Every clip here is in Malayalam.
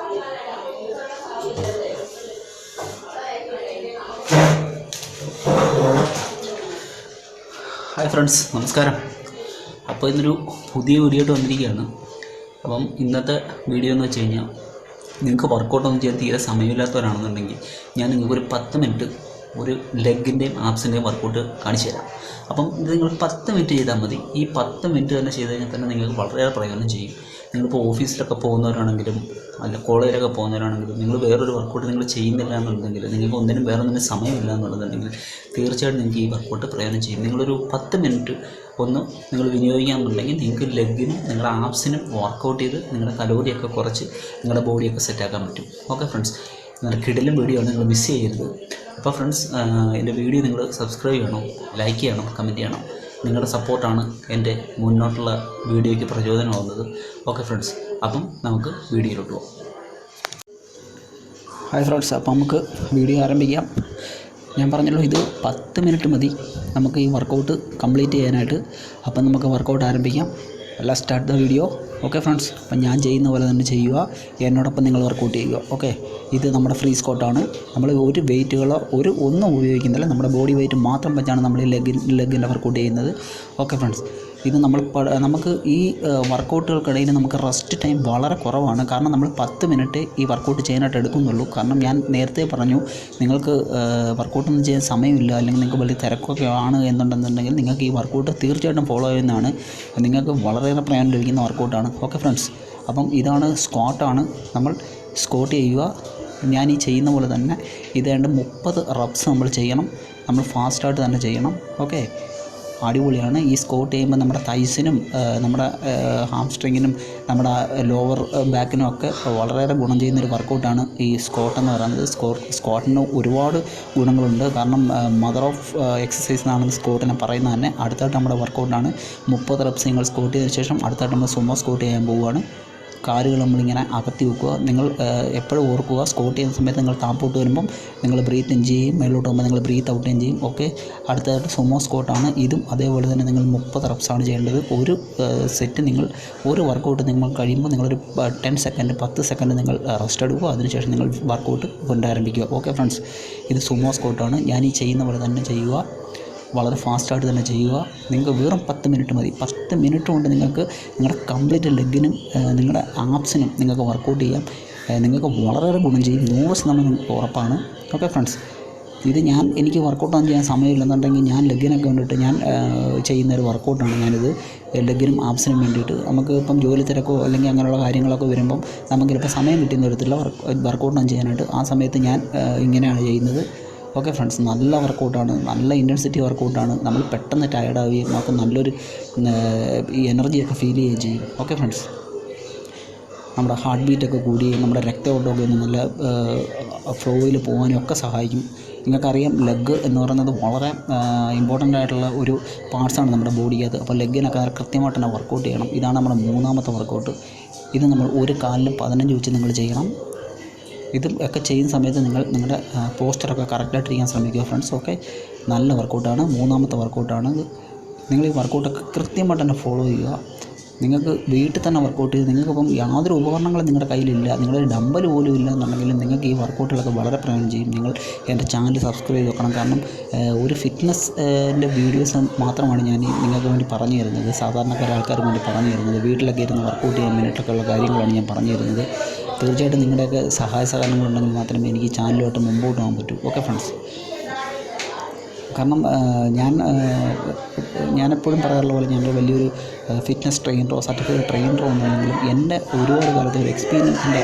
ഹായ് ഫ്രണ്ട്സ്, നമസ്കാരം. അപ്പോൾ ഇന്നൊരു പുതിയ വീഡിയോ ആയിട്ട് വന്നിരിക്കുകയാണ്. അപ്പം ഇന്നത്തെ വീഡിയോ എന്ന് വെച്ച് കഴിഞ്ഞാൽ, നിങ്ങൾക്ക് വർക്കൗട്ടൊന്നും ചെയ്യാൻ തീരെ സമയമില്ലാത്തവരാണെന്നുണ്ടെങ്കിൽ ഞാൻ നിങ്ങൾക്കൊരു 10 മിനിറ്റ് ഒരു ലെഗിൻ്റെയും ആപ്സിൻ്റെയും വർക്കൗട്ട് കാണിച്ചു തരാം. അപ്പം ഇത് നിങ്ങൾ 10 മിനിറ്റ് ചെയ്താൽ മതി. ഈ 10 മിനിറ്റ് തന്നെ ചെയ്ത് കഴിഞ്ഞാൽ തന്നെ നിങ്ങൾക്ക് വളരെയേറെ പ്രയോജനം ചെയ്യും. നിങ്ങളിപ്പോൾ ഓഫീസിലൊക്കെ പോകുന്നവരാണെങ്കിലും അല്ല കോളേജിലൊക്കെ പോകുന്നവരാണെങ്കിലും നിങ്ങൾ വേറൊരു വർക്കൗട്ട് നിങ്ങൾ ചെയ്യുന്നില്ല എന്നുണ്ടെങ്കിൽ, നിങ്ങൾക്ക് ഒന്നിനും വേറെ ഒന്നിനും സമയമില്ല എന്നുണ്ടെന്നുണ്ടെങ്കിൽ തീർച്ചയായിട്ടും നിങ്ങൾക്ക് ഈ വർക്കൗട്ട് പ്രയോജനം ചെയ്യും. നിങ്ങളൊരു 10 മിനിറ്റ് ഒന്ന് നിങ്ങൾ വിനിയോഗിക്കാമെന്നുണ്ടെങ്കിൽ നിങ്ങൾക്ക് ലെഗിനും നിങ്ങളുടെ ആപ്സിനും വർക്കൗട്ട് ചെയ്ത് നിങ്ങളുടെ കലോറിയൊക്കെ കുറച്ച് നിങ്ങളുടെ ബോഡിയൊക്കെ സെറ്റാക്കാൻ പറ്റും. ഓക്കെ ഫ്രണ്ട്സ്, നല്ല കിടിലൻ വീഡിയോ ആണ്, നിങ്ങൾ മിസ് ചെയ്യരുത്. അപ്പോൾ ഫ്രണ്ട്സ്, എൻ്റെ വീഡിയോ നിങ്ങൾ സബ്സ്ക്രൈബ് ചെയ്യണം, ലൈക്ക് ചെയ്യണം, കമൻറ്റ് ചെയ്യണം. നിങ്ങളുടെ സപ്പോർട്ടാണ് എൻ്റെ മുന്നോട്ടുള്ള വീഡിയോയ്ക്ക് പ്രചോദനമാകുന്നത്. ഓക്കെ ഫ്രണ്ട്സ്, അപ്പം നമുക്ക് വീഡിയോയിലോട്ട് പോകാം. ഹായ് ഫ്രണ്ട്സ്, അപ്പോൾ നമുക്ക് വീഡിയോ ആരംഭിക്കാം. ഞാൻ പറഞ്ഞല്ലോ, ഇത് 10 മിനിറ്റ് മതി നമുക്ക് ഈ വർക്കൗട്ട് കംപ്ലീറ്റ് ചെയ്യാനായിട്ട്. അപ്പം നമുക്ക് വർക്കൗട്ട് ആരംഭിക്കാം. Let's start the video. Okay friends, അപ്പം ഞാൻ ചെയ്യുന്ന പോലെ തന്നെ ചെയ്യുക, എന്നോടൊപ്പം നിങ്ങൾ വർക്കൗട്ട് ചെയ്യുക. ഓക്കെ, ഇത് നമ്മുടെ ഫ്രീ സ്ക്വാട്ടാണ്. നമ്മൾ ഒരു വെയിറ്റുകളോ ഒന്നും ഉപയോഗിക്കുന്നില്ല, നമ്മുടെ ബോഡി വെയിറ്റ് മാത്രം വെച്ചാണ് നമ്മൾ ഈ ലെഗിൻ്റെ വർക്കൗട്ട് ചെയ്യുന്നത്. ഓക്കെ ഫ്രണ്ട്സ്, ഇത് നമുക്ക് ഈ വർക്കൗട്ടുകൾക്കിടയിൽ നമുക്ക് റെസ്റ്റ് ടൈം വളരെ കുറവാണ്. കാരണം നമ്മൾ 10 മിനിറ്റ് ഈ വർക്കൗട്ട് ചെയ്യാനായിട്ട് എടുക്കുന്നുള്ളൂ. കാരണം ഞാൻ നേരത്തെ പറഞ്ഞു, നിങ്ങൾക്ക് വർക്കൗട്ടൊന്നും ചെയ്യാൻ സമയമില്ല, അല്ലെങ്കിൽ നിങ്ങൾക്ക് വലിയ തിരക്കൊക്കെ ആണ് എന്നുണ്ടെന്നുണ്ടെങ്കിൽ നിങ്ങൾക്ക് ഈ വർക്കൗട്ട് തീർച്ചയായിട്ടും ഫോളോ ചെയ്യുന്നതാണ്. നിങ്ങൾക്ക് വളരെയേറെ പ്രയോജനം ലഭിക്കുന്ന വർക്കൗട്ടാണ്. ഓക്കെ ഫ്രണ്ട്സ്, അപ്പം ഇതാണ് സ്ക്വാട്ടാണ്. നമ്മൾ സ്ക്വാട്ട് ചെയ്യുക. ഞാൻ ഈ ചെയ്യുന്ന പോലെ തന്നെ ഇതേണ്ട 30 റെപ്സ് നമ്മൾ ചെയ്യണം. നമ്മൾ ഫാസ്റ്റായിട്ട് തന്നെ ചെയ്യണം. ഓക്കെ, അടിപൊളിയാണ്. ഈ സ്ക്വാട്ട് ചെയ്യുമ്പോൾ നമ്മുടെ തൈസിനും നമ്മുടെ ഹാംസ്ട്രിങ്ങിനും നമ്മുടെ ലോവർ ബാക്കിനും ഒക്കെ വളരെയേറെ ഗുണം ചെയ്യുന്നൊരു വർക്കൗട്ടാണ് ഈ സ്ക്വാട്ട് എന്ന് പറയുന്നത്. സ്ക്വാട്ടിന് ഒരുപാട് ഗുണങ്ങളുണ്ട്. കാരണം മദർ ഓഫ് എക്സസൈസ് എന്നാണ് സ്ക്വാട്ടിനെ പറയുന്നത് തന്നെ. അടുത്തായിട്ട് നമ്മുടെ വർക്കൗട്ടാണ്. 30 റെപ്സ് നിങ്ങൾ സ്ക്വാട്ട് ചെയ്തതിന് ശേഷം അടുത്തായിട്ട് നമ്മൾ സുമോ സ്ക്വാട്ട് ചെയ്യാൻ പോവുകയാണ്. കാലുകൾ നമ്മളിങ്ങനെ അകത്തി വെക്കുക. നിങ്ങൾ എപ്പോഴും ഓർക്കുക, സ്ക്വാട്ട് ചെയ്യുന്ന സമയത്ത് നിങ്ങൾ താപ്പോട്ട് വരുമ്പം നിങ്ങൾ ബ്രീത്ത് ഇൻ ചെയ്യും, മേലോട്ട് പോകുമ്പോൾ നിങ്ങൾ ബ്രീത്ത് ഔട്ട് ചെയ്യും. ഓക്കെ, അടുത്തതായിട്ട് സുമോ സ്ക്വാട്ടാണ്. ഇതും അതേപോലെ തന്നെ നിങ്ങൾ 30 റെപ്സാണ് ചെയ്യേണ്ടത്. ഒരു സെറ്റ് നിങ്ങൾ ഒരു വർക്കൗട്ട് നിങ്ങൾ കഴിയുമ്പോൾ നിങ്ങളൊരു 10 സെക്കൻഡ് 10 സെക്കൻഡ് നിങ്ങൾ റെസ്റ്റ് എടുക്കുക. അതിനുശേഷം നിങ്ങൾ വർക്കൗട്ട് പുനരാരംഭിക്കുക. ഓക്കെ ഫ്രണ്ട്സ്, ഇത് സുമോ സ്ക്വാട്ടാണ്. ഞാൻ ഈ ചെയ്യുന്ന പോലെ തന്നെ ചെയ്യുക, വളരെ ഫാസ്റ്റായിട്ട് തന്നെ ചെയ്യുക. നിങ്ങൾക്ക് വെറും 10 മിനിറ്റ് മതി. 10 മിനിറ്റ് കൊണ്ട് നിങ്ങൾക്ക് നിങ്ങളുടെ കംപ്ലീറ്റ് ലെഗിനും നിങ്ങളുടെ ആപ്സിനും നിങ്ങൾക്ക് വർക്കൗട്ട് ചെയ്യാം. നിങ്ങൾക്ക് വളരെയേറെ ഗുണം ചെയ്യും, 100% ഉറപ്പാണ്. ഓക്കെ ഫ്രണ്ട്സ്, ഇത് എനിക്ക് വർക്കൗട്ടൊന്നും ചെയ്യാൻ സമയമില്ലെന്നുണ്ടെങ്കിൽ ഞാൻ ലെഗിനൊക്കെ വേണ്ടിയിട്ട് ഞാൻ ചെയ്യുന്നൊരു വർക്കൗട്ടാണ്. ഞാനിത് ലെഗിനും ആപ്സിനും വേണ്ടിയിട്ട്. നമുക്ക് ഇപ്പം ജോലി തിരക്കോ അല്ലെങ്കിൽ അങ്ങനെയുള്ള കാര്യങ്ങളൊക്കെ വരുമ്പം നമുക്കിപ്പോൾ സമയം കിട്ടുന്ന തരത്തിലുള്ള വർക്കൗട്ടൊന്നും ചെയ്യാനായിട്ട് ആ സമയത്ത് ഞാൻ ഇങ്ങനെയാണ് ചെയ്യുന്നത്. ഓക്കെ ഫ്രണ്ട്സ്, നല്ല വർക്കൗട്ടാണ്, നല്ല ഇൻറ്റൻസിറ്റി വർക്കൗട്ടാണ്. നമ്മൾ പെട്ടെന്ന് ടയർഡാവുകയും നമുക്ക് നല്ലൊരു ഈ എനർജിയൊക്കെ ഫീൽ ചെയ്യുകയും ചെയ്യും. ഓക്കെ ഫ്രണ്ട്സ്, നമ്മുടെ ഹാർട്ട് ബീറ്റൊക്കെ കൂടുകയും നമ്മുടെ രക്തയോട്ടമൊക്കെ ഒന്ന് നല്ല ഫ്ലോയിൽ പോകാനും ഒക്കെ സഹായിക്കും. നിങ്ങൾക്കറിയാം, ലെഗ് എന്ന് പറയുന്നത് വളരെ ഇമ്പോർട്ടൻ്റ് ആയിട്ടുള്ള ഒരു പാർട്സാണ് നമ്മുടെ ബോഡിക്കകത്ത്. അപ്പോൾ ലെഗിനൊക്കെ കൃത്യമായിട്ട് തന്നെ വർക്കൗട്ട് ചെയ്യണം. ഇതാണ് നമ്മുടെ 3ാമത്തെ വർക്കൗട്ട്. ഇത് നമ്മൾ ഒരു കാലിലും 15 വെച്ച് നിങ്ങൾ ചെയ്യണം. ഇത് ഒക്കെ ചെയ്യുന്ന സമയത്ത് നിങ്ങളുടെ പോസ്റ്ററൊക്കെ കറക്റ്റായിട്ടിരിക്കാൻ ശ്രമിക്കുക ഫ്രണ്ട്സ്. ഓക്കെ, നല്ല വർക്കൗട്ടാണ്, 3ാമത്തെ വർക്കൗട്ടാണ്. നിങ്ങൾ ഈ വർക്കൗട്ടൊക്കെ കൃത്യമായിട്ട് തന്നെ ഫോളോ ചെയ്യുക. നിങ്ങൾക്ക് വീട്ടിൽ തന്നെ വർക്കൗട്ട് ചെയ്ത്, നിങ്ങൾക്കിപ്പം യാതൊരു ഉപകരണങ്ങളും നിങ്ങളുടെ കയ്യിലില്ല, നിങ്ങളൊരു ഡമ്പൽ പോലും ഇല്ല എന്നുണ്ടെങ്കിലും നിങ്ങൾക്ക് ഈ വർക്കൗട്ടുകളൊക്കെ വളരെ പ്രയോജനം ചെയ്യും. നിങ്ങൾ എൻ്റെ ചാനൽ സബ്സ്ക്രൈബ് ചെയ്ത് വെക്കണം. കാരണം ഒരു ഫിറ്റ്നസ്സിൻ്റെ വീഡിയോസ് മാത്രമാണ് ഞാൻ നിങ്ങൾക്ക് വേണ്ടി പറഞ്ഞു തരുന്നത്, സാധാരണക്കാരെ ആൾക്കാർക്ക് വേണ്ടി പറഞ്ഞു തരുന്നത്. വീട്ടിലൊക്കെ ഇരുന്ന് വർക്കൗട്ട് ചെയ്യാൻ വേണ്ടിയിട്ടൊക്കെ ഉള്ള കാര്യങ്ങളാണ് ഞാൻ പറഞ്ഞു തരുന്നത്. തീർച്ചയായിട്ടും നിങ്ങളുടെയൊക്കെ സഹായ സഹകരണങ്ങളുണ്ടെങ്കിൽ മാത്രമേ എനിക്ക് ഈ ചാനലുമായിട്ട് മുമ്പോട്ട് പോകാൻ പറ്റൂ. ഓക്കെ ഫ്രണ്ട്സ്, കാരണം ഞാനെപ്പോഴും പറയാറുള്ള പോലെ ഞാനൊരു വലിയൊരു ഫിറ്റ്നസ് ട്രെയിനറോ സർട്ടിഫൈഡ് ട്രെയിനറോ ഒന്നുമില്ലെങ്കിലും എൻ്റെ ഒരുപാട് കാലത്തെ ഒരു എക്സ്പീരിയൻസിൻ്റെ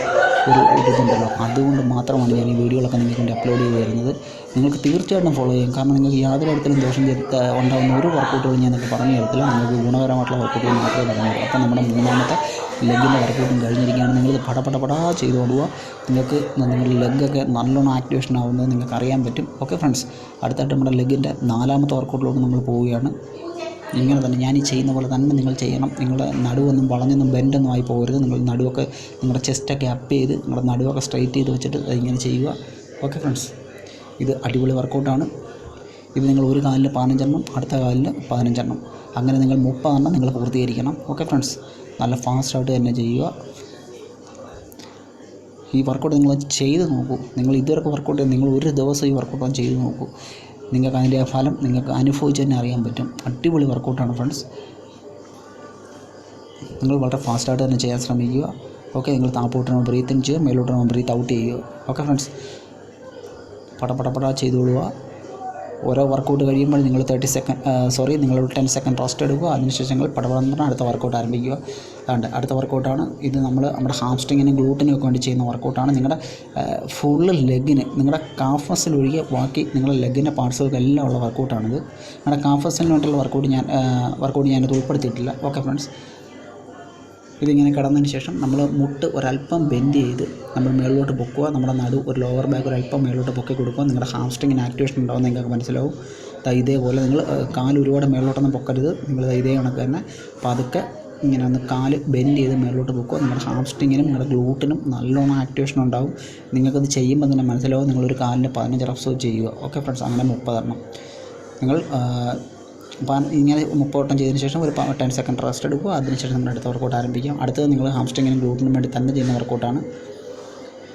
ഇതുണ്ടല്ലോ, അതുകൊണ്ട് മാത്രമാണ് ഞാൻ ഈ വീഡിയോകളൊക്കെ നിങ്ങൾക്ക് വേണ്ടി അപ്ലോഡ് ചെയ്ത് തരുന്നത്. നിങ്ങൾക്ക് തീർച്ചയായിട്ടും ഫോളോ ചെയ്യും. കാരണം നിങ്ങൾക്ക് യാതൊരു തരത്തിലും ദോഷം ഉണ്ടാകുന്ന ഒരു വർക്കൗട്ടുകളും ഞാൻ നിങ്ങൾക്ക് പറഞ്ഞു തരത്തില്ല. നിങ്ങൾക്ക് ഗുണകരമായിട്ടുള്ള വർക്കൗട്ടുകൾ മാത്രമേ പറഞ്ഞു തരൂ. അപ്പോൾ നമ്മുടെ 3ാമത്തെ ലെഗിൻ്റെ വർക്കൗട്ടും കഴിഞ്ഞിരിക്കുകയാണ്. നിങ്ങളിത് പടപടാ ചെയ്ത് കൊടുക്കുക. നിങ്ങൾക്ക് നിങ്ങളുടെ ലെഗൊക്കെ നല്ലോണം ആക്ടിവേഷൻ ആവുന്നത് നിങ്ങൾക്ക് അറിയാൻ പറ്റും. ഓക്കെ ഫ്രണ്ട്സ്, അടുത്തായിട്ട് നമ്മുടെ ലെഗിൻ്റെ 4ാമത്തെ വർക്കൗട്ടിലോട്ട് നമ്മൾ പോവുകയാണ്. ഇങ്ങനെ തന്നെ ഞാൻ ഈ ചെയ്യുന്ന പോലെ തന്നെ നിങ്ങൾ ചെയ്യണം. നിങ്ങളുടെ നടുവൊന്നും വളഞ്ഞൊന്നും ബെൻഡൊന്നും ആയി പോകരുത്. നിങ്ങൾ നടുവൊക്കെ നിങ്ങളുടെ ചെസ്റ്റൊക്കെ അപ്പ് ചെയ്ത് നിങ്ങളുടെ നടുവൊക്കെ സ്ട്രൈറ്റ് ചെയ്ത് വെച്ചിട്ട് ഇങ്ങനെ ചെയ്യുക. ഓക്കെ ഫ്രണ്ട്സ്, ഇത് അടിപൊളി വർക്കൗട്ടാണ്. ഇത് നിങ്ങൾ ഒരു കാലിൽ 15 അടുത്ത കാലിൽ 15 അങ്ങനെ നിങ്ങൾ 30 നിങ്ങൾ പൂർത്തീകരിക്കണം. ഓക്കെ ഫ്രണ്ട്സ്, നല്ല ഫാസ്റ്റായിട്ട് തന്നെ ചെയ്യുക. ഈ വർക്കൗട്ട് നിങ്ങൾ ചെയ്ത് നോക്കൂ. നിങ്ങൾ ഇതുവരെ വർക്കൗട്ട് ചെയ്ത് നിങ്ങൾ ഒരു ദിവസം ഈ വർക്കൗട്ട് ചെയ്ത് നോക്കൂ. നിങ്ങൾക്ക് അതിൻ്റെ ഫലം നിങ്ങൾക്ക് അനുഭവിച്ച് തന്നെ അറിയാൻ പറ്റും. അടിപൊളി വർക്കൗട്ടാണ് ഫ്രണ്ട്സ്. നിങ്ങൾ വളരെ ഫാസ്റ്റായിട്ട് തന്നെ ചെയ്യാൻ ശ്രമിക്കുക. ഓക്കെ, നിങ്ങൾ താപ്പോട്ട് ബ്രീത്ത് ഇൻ ചെയ്യുക, മേലോട്ട് ബ്രീത്ത് ഔട്ട് ചെയ്യുക. ഓക്കെ ഫ്രണ്ട്സ്, പടപടപട ചെയ്തോളുക. ഓരോ വർക്കൗട്ട് കഴിയുമ്പോൾ നിങ്ങൾ 10 സെക്കൻഡ് റെസ്റ്റ് എടുക്കുക. അതിനുശേഷം നിങ്ങൾ പടപടന്ന് അടുത്ത വർക്കൗട്ട് ആരംഭിക്കുക. അടുത്ത വർക്കൗട്ടാണ് ഇത്. നമ്മുടെ ഹാംസ്ട്രിങ്ങിനും ഗ്ലൂട്ടിനും ഒക്കെ വേണ്ടി ചെയ്യുന്ന വർക്കൗട്ടാണ്. നിങ്ങളുടെ ഫുള്ള് ലെഗിന്, നിങ്ങളുടെ കാഫ് മസിൽ ഒഴികെ ബാക്കി നിങ്ങളുടെ ലെഗിൻ്റെ പാർട്സുകൾക്ക് എല്ലാം ഉള്ള വർക്കൗട്ടാണിത്. നിങ്ങളുടെ കാഫ് മസിലിന് വേണ്ടിയുള്ള വർക്കൗട്ട് ഞാനത് ഉൾപ്പെടുത്തിയിട്ടില്ല. ഓക്കെ ഫ്രണ്ട്സ്, ഇതിങ്ങനെ കിടന്നതിന് ശേഷം നമ്മൾ മുട്ട് ഒരല്പം ബെൻഡ് ചെയ്ത് നമ്മൾ മേളിലോട്ട് പൊക്കുക. നമ്മുടെ നടു ഒരു ലോവർ ബാക്ക് ഒരല്പം മേളിലോട്ട് പൊക്കി കൊടുക്കുക. നിങ്ങളുടെ ഹാംസ്ട്രിങ്ങിന് ആക്ടിവേഷൻ ഉണ്ടാകുമെന്ന് നിങ്ങൾക്ക് മനസ്സിലാവും. ഇതേപോലെ നിങ്ങൾ കാല് ഒരുപാട് മേളിലോട്ടൊന്നും പൊക്കരുത്. നിങ്ങൾ ഇതേ കണക്ക് തന്നെ പതുക്കെ ഇങ്ങനെ ഒന്ന് കാല് ബെൻഡ് ചെയ്ത് മേളിലോട്ട് പൊക്കുക. നിങ്ങളുടെ ഹാംസ്ട്രിങ്ങിനും നിങ്ങളുടെ ഗ്ലൂട്ടിനും നല്ലോണം ആക്ടിവേഷൻ ഉണ്ടാവും. നിങ്ങൾക്കത് ചെയ്യുമ്പോൾ തന്നെ മനസ്സിലാവും. നിങ്ങളൊരു കാലിന് 15 റെപ്സ് ചെയ്യുക. ഓക്കെ ഫ്രണ്ട്സ്, അങ്ങനെ 30 എണ്ണം നിങ്ങൾ ഇങ്ങനെ 30 വട്ടം ചെയ്തതിന് ശേഷം ഒരു 10 സെക്കൻഡ് റെസ്റ്റ് എടുക്കുക. അതിനുശേഷം നമ്മൾ അടുത്ത വർക്കൗട്ട് ആരംഭിക്കാം. അടുത്തത് നിങ്ങൾ ഹാംസ്ട്രിങ്ങിനും ഗ്ലൂട്ടിനും വേണ്ടി തന്നെ ചെയ്യുന്ന വർക്കൗട്ടാണ്.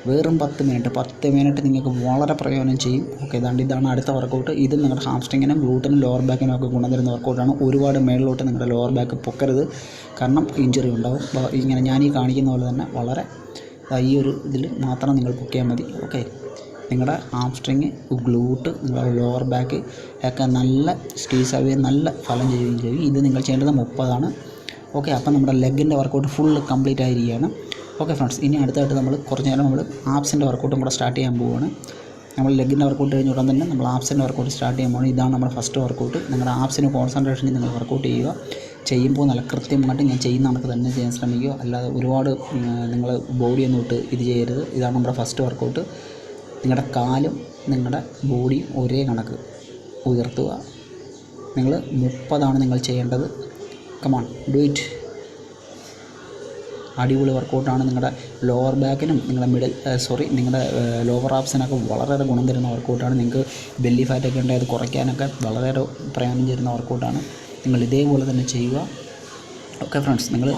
വെറും 10 മിനിറ്റ് നിങ്ങൾക്ക് വളരെ പ്രയോജനം ചെയ്യും. ഓക്കെ, ഇതാണ് അടുത്ത വർക്കൗട്ട്. ഇത് നിങ്ങളുടെ ഹാംസ്ട്രിങ്ങിനും ഗ്ലൂട്ടിനും ലോവർ ബാക്കിനും ഒക്കെ ഗുണം തരുന്ന വർക്കൗട്ടാണ്. ഒരുപാട് മേളിലോട്ട് നിങ്ങളുടെ ലോവർ ബാക്ക് പൊക്കരുത്, കാരണം ഇഞ്ചുറി ഉണ്ടാവും. ഇങ്ങനെ ഞാൻ ഈ കാണിക്കുന്ന പോലെ തന്നെ വളരെ ഈ ഒരു ഇതിൽ മാത്രം നിങ്ങൾ പൊക്കിയാൽ മതി. ഓക്കെ, നിങ്ങളുടെ ഹാംസ്ട്രിങ്, ഗ്ലൂട്ട്, നിങ്ങളുടെ ലോവർ ബാക്ക് ഒക്കെ നല്ല സ്ക്വീസ് ആവുകയും നല്ല ഫലം ചെയ്യുകയും ചെയ്യും. ഇത് നിങ്ങൾ ചെയ്യേണ്ടത് 30 ഓക്കെ, അപ്പം നമ്മുടെ ലെഗിൻ്റെ വർക്കൗട്ട് ഫുള്ള് കംപ്ലീറ്റ് ആയിരിക്കുകയാണ്. ഓക്കെ ഫ്രണ്ട്സ്, ഇനി അടുത്തായിട്ട് നമ്മൾ കുറച്ച് നേരം നമ്മൾ ആപ്സിൻ്റെ വർക്കൗട്ടും കൂടെ സ്റ്റാർട്ട് ചെയ്യാൻ പോവുകയാണ്. നമ്മൾ ലെഗിൻ്റെ വർക്കൗട്ട് കഴിഞ്ഞ ഉടൻ തന്നെ നമ്മൾ ആപ്സിൻ്റെ വർക്കൗട്ട് സ്റ്റാർട്ട് ചെയ്യാൻ പോകുന്നത്. ഇതാണ് നമ്മുടെ ഫസ്റ്റ് വർക്കൗട്ട്. നിങ്ങളുടെ ആപ്സിന് കോൺസെൻട്രേഷനിൽ നിങ്ങൾ വർക്കൗട്ട് ചെയ്യുക. ചെയ്യുമ്പോൾ നല്ല കൃത്യമായിട്ട് ഞാൻ ചെയ്യുന്ന കണക്ക് തന്നെ ചെയ്യാൻ ശ്രമിക്കുക. അല്ലാതെ ഒരുപാട് നിങ്ങൾ ബോഡിയൊന്നും ഇട്ട് ഇത് ചെയ്യരുത്. ഇതാണ് നമ്മുടെ ഫസ്റ്റ് വർക്കൗട്ട്. നിങ്ങളുടെ കാലും നിങ്ങളുടെ ബോഡിയും ഒരേ കണക്ക് ഉയർത്തുക. നിങ്ങൾ 30 നിങ്ങൾ ചെയ്യേണ്ടത്. Come on, do it. അടിപൊളി വർക്കൗട്ടാണ്. നിങ്ങളുടെ ലോവർ ബാക്കിനും നിങ്ങളുടെ ലോവർ ആപ്സിനൊക്കെ വളരെയേറെ ഗുണം തരുന്ന വർക്കൗട്ടാണ്. നിങ്ങൾക്ക് ബെല്ലി ഫാറ്റൊക്കെ ഉണ്ടെങ്കിൽ അത് കുറയ്ക്കാനൊക്കെ വളരെയേറെ പ്രയോജനം തരുന്ന വർക്കൗട്ടാണ്. നിങ്ങൾ ഇതേപോലെ തന്നെ ചെയ്യുക. ഓക്കെ ഫ്രണ്ട്സ്, നിങ്ങൾ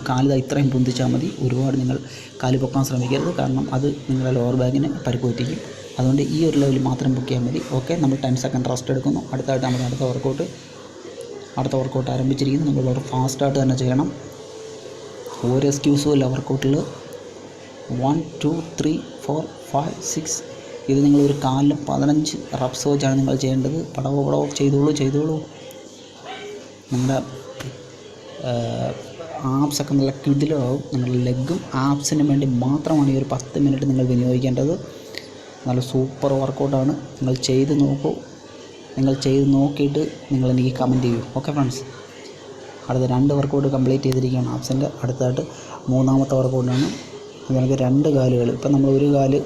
കാല് ഇത്രയും പൊന്തിച്ചാൽ മതി. ഒരുപാട് നിങ്ങൾ കാല് പൊക്കാൻ ശ്രമിക്കരുത്, കാരണം അത് നിങ്ങളുടെ ലോവർ ബാക്കിന് പരിക്ക് പറ്റിക്കും. അതുകൊണ്ട് ഈ ഒരു ലെവലിൽ മാത്രം പൊക്കിയാൽ മതി. ഓക്കെ, നമ്മൾ 10 സെക്കൻഡ് റെസ്റ്റ് എടുക്കുന്നു. അടുത്തായിട്ട് നമ്മൾ അടുത്ത വർക്കൗട്ട് ആരംഭിച്ചിരിക്കുന്നു. നമ്മൾ വളരെ ഫാസ്റ്റായിട്ട് തന്നെ ചെയ്യണം. ഒരു എക്സ്ക്യൂസും ഇല്ല വർക്കൗട്ടിൽ. 1 2 3 4 5 6 ഇത് നിങ്ങൾ ഒരു കാലിന് 15 റെപ്സ് വെച്ചാണ് നിങ്ങൾ ചെയ്യേണ്ടത്. പടവോ ചെയ്തോളൂ. നിങ്ങളുടെ ആപ്സൊക്കെ നല്ല കിടിലാവും. നിങ്ങളുടെ ലെഗും ആപ്സിനും വേണ്ടി മാത്രമാണ് ഈ ഒരു 10 മിനിറ്റ് നിങ്ങൾ വിനിയോഗിക്കേണ്ടത്. നല്ല സൂപ്പർ വർക്കൗട്ടാണ്. നിങ്ങൾ ചെയ്ത് നോക്കൂ. നിങ്ങൾ ചെയ്ത് നോക്കിയിട്ട് നിങ്ങൾ എനിക്ക് കമൻറ്റ് ചെയ്യൂ. ഓക്കെ ഫ്രണ്ട്സ്, അടുത്ത 2 വർക്കൗട്ട് കംപ്ലീറ്റ് ചെയ്തിരിക്കുകയാണ് ആപ്സിൻ്റെ. അടുത്തായിട്ട് 3ാമത്തെ വർക്കൗട്ടാണ്. നിങ്ങൾക്ക് 2 കാലുകൾ, ഇപ്പം നമ്മൾ ഒരു കാല്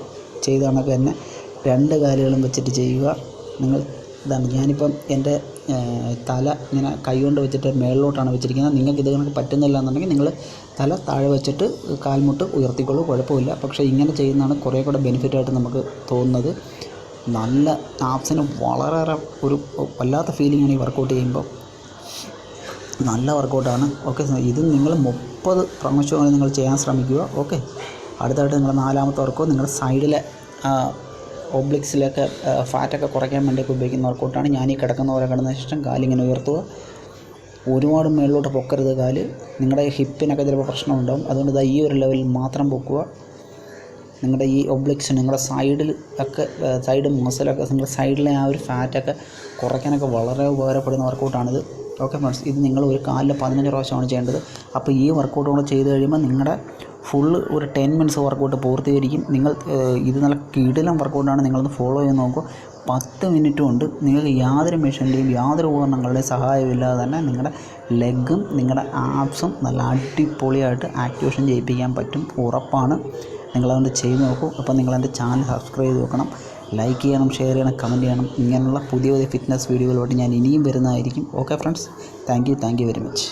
ചെയ്ത കണക്ക് തന്നെ 2 കാലുകളും വെച്ചിട്ട് ചെയ്യുക. നിങ്ങൾ ഇതാണ്, ഞാനിപ്പം എൻ്റെ തല ഇങ്ങനെ കൈകൊണ്ട് വെച്ചിട്ട് മേളിലോട്ടാണ് വെച്ചിരിക്കുന്നത്. നിങ്ങൾക്ക് ഇത് കണക്ക് പറ്റുന്നില്ല എന്നുണ്ടെങ്കിൽ നിങ്ങൾ തല താഴെ വെച്ചിട്ട് കാൽമുട്ട് ഉയർത്തിക്കൊള്ളൂ, കുഴപ്പമില്ല. പക്ഷേ ഇങ്ങനെ ചെയ്യുന്നതാണ് കുറേ കൂടെ ബെനിഫിറ്റായിട്ട് നമുക്ക് തോന്നുന്നത്. നല്ല ആപ്സിന് വളരെയേറെ ഒരു വല്ലാത്ത ഫീലിംഗാണ് ഈ വർക്കൗട്ട് ചെയ്യുമ്പോൾ. നല്ല വർക്കൗട്ടാണ്. ഓക്കെ, ഇത് നിങ്ങൾ 30 പ്രാവശ്യമാണ് നിങ്ങൾ ചെയ്യാൻ ശ്രമിക്കുക. ഓക്കെ, അടുത്തായിട്ട് നിങ്ങൾ 4ാമത്തെ വർക്കൗട്ട് നിങ്ങളുടെ സൈഡിലെ ഒബ്ലിക്സിലൊക്കെ ഫാറ്റൊക്കെ കുറയ്ക്കാൻ വേണ്ടിയൊക്കെ ഉപയോഗിക്കുന്ന വർക്കൗട്ടാണ്. ഞാൻ ഈ കിടക്കുന്ന പോലെ കിടന്നതിന് ശേഷം കാലിങ്ങനെ ഉയർത്തുക. ഒരുപാട് മേളിലോട്ട് പൊക്കരുത് കാല്. നിങ്ങളുടെ ഹിപ്പിനൊക്കെ ചിലപ്പോൾ പ്രശ്നമുണ്ടാകും. അതുകൊണ്ട് ഈ ഒരു ലെവലിൽ മാത്രം പൊക്കുക. നിങ്ങളുടെ ഈ ഒബ്ലിക്സ്, നിങ്ങളുടെ സൈഡിൽ ഒക്കെ സൈഡ് മസിലൊക്കെ നിങ്ങളുടെ സൈഡിലെ ആ ഒരു ഫാറ്റൊക്കെ കുറയ്ക്കാനൊക്കെ വളരെ ഉപകാരപ്പെടുന്ന വർക്കൗട്ടാണിത്. ഓക്കെ ഫ്രണ്ട്സ്, ഇത് നിങ്ങൾ ഒരു കാലിൽ 15 പ്രാവശ്യമാണ് ചെയ്യേണ്ടത്. അപ്പോൾ ഈ വർക്കൗട്ട് കൂടെ ചെയ്ത് കഴിയുമ്പോൾ നിങ്ങളുടെ ഫുള്ള് ഒരു 10 മിനിറ്റ്സ് വർക്കൗട്ട് പൂർത്തീകരിക്കും. നിങ്ങൾ ഇത് നല്ല കിടിലം വർക്കൗട്ടാണ്. നിങ്ങളൊന്ന് ഫോളോ ചെയ്ത് നോക്കൂ. 10 മിനിറ്റ് കൊണ്ട് നിങ്ങൾക്ക് യാതൊരു മെഷീൻ്റെയും യാതൊരു ഉപകരണങ്ങളുടെയും സഹായമില്ലാതെ തന്നെ നിങ്ങളുടെ ലെഗും നിങ്ങളുടെ ആപ്സും നല്ല അടിപൊളിയായിട്ട് ആക്ടിവേഷൻ ചെയ്യിപ്പിക്കാൻ പറ്റും, ഉറപ്പാണ്. നിങ്ങളതുകൊണ്ട് ചെയ്ത് നോക്കൂ. അപ്പോൾ നിങ്ങളെൻ്റെ ചാനൽ സബ്സ്ക്രൈബ് ചെയ്ത് നോക്കണം, ലൈക്ക് ചെയ്യണം, ഷെയർ ചെയ്യണം, കമൻറ്റ് ചെയ്യണം. ഇങ്ങനെയുള്ള പുതിയ ഫിറ്റ്നസ് വീഡിയോകളോട്ട് ഞാൻ ഇനിയും വരുന്നതായിരിക്കും. Okay friends, thank you very much.